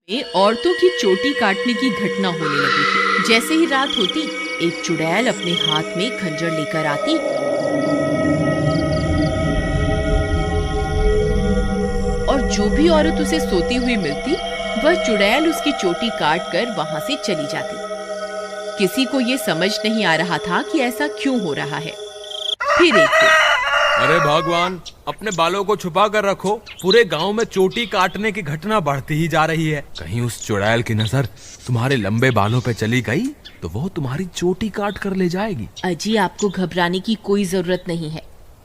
में औरतों की चोटी काटने की घटना होने लगी थी। जैसे ही रात होती, एक चुड़ैल अपने हाथ में खंजर लेकर आती और जो भी औरत उसे सोती हुई मिलती, वह चुड़ैल उसकी चोटी काट कर वहां से चली जाती। किसी को ये समझ नहीं आ रहा था कि ऐसा क्यों हो रहा है। फिर एक दिन, अरे भगवान, अपने बालों को छुपा कर रखो। पूरे गांव में चोटी काटने की घटना बढ़ती ही जा रही है। कहीं उस चुड़ैल की नजर तुम्हारे लंबे बालों पे चली गई तो वो तुम्हारी चोटी काट कर ले जाएगी। अजी, आपको घबराने की कोई जरूरत नहीं है।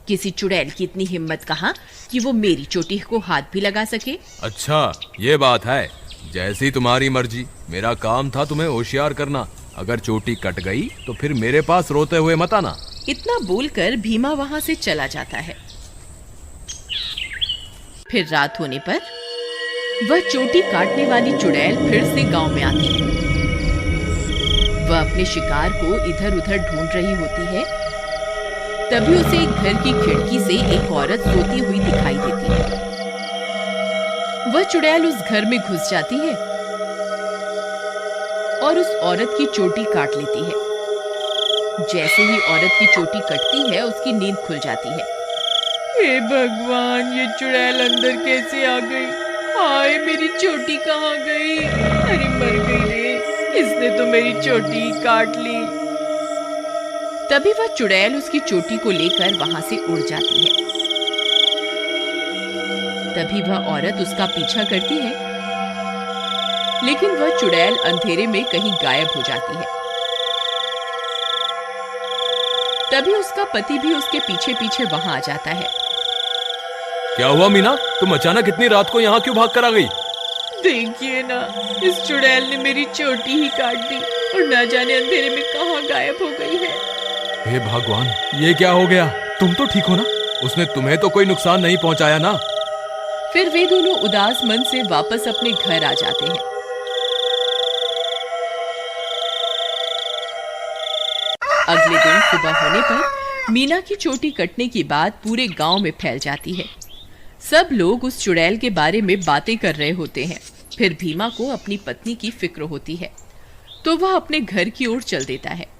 किसी चुड़ैल की इतनी हिम्मत कहाँ कि वो मेरी चोटी को हाथ भी लगा सके। अच्छा, ये बात है। जैसी तुम्हारी मर्जी। मेरा काम था तुम्हें होशियार करना। अगर चोटी कट गई तो फिर मेरे पास रोते हुए मत आना। इतना बोलकर भीमा वहां से चला जाता है। फिर रात होने पर वह चोटी काटने वाली चुड़ैल फिर से गांव में आती है। वह अपने शिकार को इधर उधर ढूंढ रही होती है। तभी उसे एक घर की खिड़की से एक औरत सोती हुई दिखाई देती है। वह चुड़ैल उस घर में घुस जाती है और उस औरत की चोटी काट लेती है। जैसे ही औरत की चोटी कटती है, उसकी नींद खुल जाती है। हे भगवान, ये चुड़ैल अंदर कैसे आ गई? हाय, मेरी चोटी कहाँ गई? अरे मर गई रे, इसने तो मेरी चोटी ही काट ली। तभी वह चुड़ैल उसकी चोटी को लेकर वहां से उड़ जाती है। तभी वह औरत उसका पीछा करती है, लेकिन वह चुड़ैल अंधेरे में कहीं गायब हो जाती है। तभी उसका पति भी उसके पीछे पीछे वहां आ जाता है। क्या हुआ मीना, तुम अचानक इतनी रात को यहाँ क्यों भाग कर आ गई? देखिए ना, इस चुड़ैल ने मेरी चोटी ही काट दी और ना जाने अंधेरे में कहाँ गायब हो गई है। हे भगवान, ये क्या हो गया? तुम तो ठीक हो ना? उसने तुम्हें तो कोई नुकसान नहीं पहुंचाया ना? फिर वे दोनों उदास मन से वापस अपने घर आ जाते हैं। अगले दिन सुबह होने पर मीना की चोटी कटने की बात पूरे गांव में फैल जाती है। सब लोग उस चुड़ैल के बारे में बातें कर रहे होते हैं। फिर भीमा को अपनी पत्नी की फिक्र होती है, तो वह अपने घर की ओर चल देता है।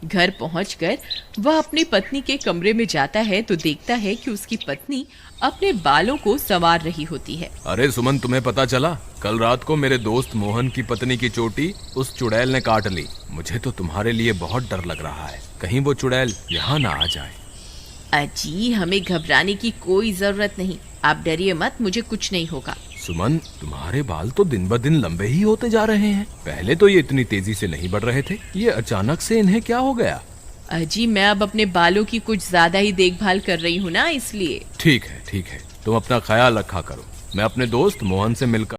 घर पहुंचकर वह अपनी पत्नी के कमरे में जाता है तो देखता है कि उसकी पत्नी अपने बालों को संवार रही होती है। अरे सुमन, तुम्हें पता चला? कल रात को मेरे दोस्त मोहन की पत्नी की चोटी उस चुड़ैल ने काट ली। मुझे तो तुम्हारे लिए बहुत डर लग रहा है, कहीं वो चुड़ैल यहाँ ना आ जाए। अजी, हमें घबराने की कोई जरूरत नहीं। आप डरिए मत, मुझे कुछ नहीं होगा। सुमन, तुम्हारे बाल तो दिन ब दिन लंबे ही होते जा रहे हैं। पहले तो ये इतनी तेजी से नहीं बढ़ रहे थे। ये अचानक से इन्हें क्या हो गया? अजी, मैं अब अपने बालों की कुछ ज्यादा ही देखभाल कर रही हूँ ना, इसलिए। ठीक है, तुम अपना ख्याल रखा करो। मैं अपने दोस्त मोहन से मिलकर